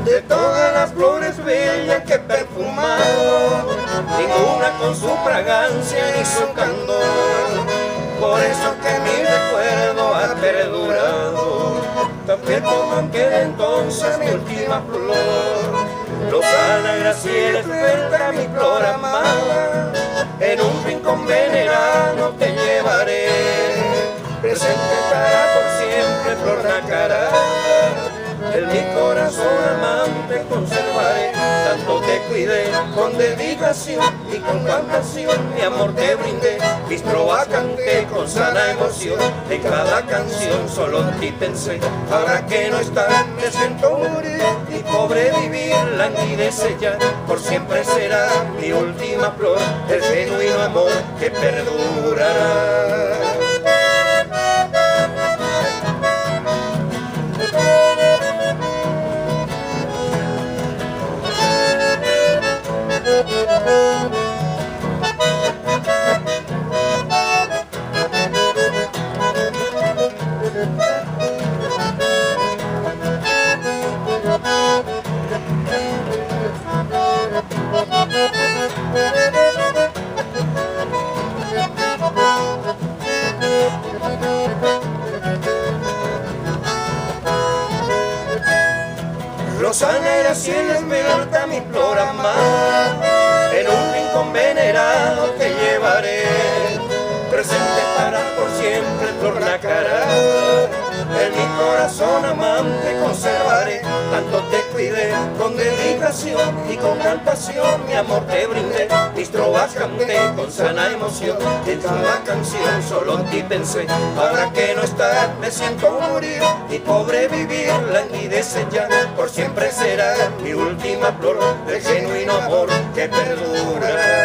De todas las flores bellas que he perfumado, ninguna con su fragancia ni su candor. Por eso que mi recuerdo ha perdurado, tan fiel como aquel entonces mi última flor. Rosana, Graciela, Esbelta, mi flor amada, en un rincón venerado te llevaré. Presente estará por siempre flor nacarada, en mi corazón amante conservaré. Tanto te cuidé con dedicación y con compasión, mi amor te brindé, mis trovas canté con sana emoción. En cada canción solo en ti pensé, ahora que no estás me siento morir y pobre vivir, languidece ya, por siempre será mi última flor, el genuino amor que perdurará. Rosana, Graciela, Esbelta, mi flor amada, en un rincón venerado te llevaré. Presente estará por siempre flor nacarada, en mi corazón amante conservaré. Tanto te cuidé con dedicación y con compasión, mi amor te brindé, mis trovas canté con sana emoción. En cada canción solo en ti pensé, ahora que no estás me siento morir y pobre vivir, languidece ya, por siempre será mi última flor, el genuino amor que perdura.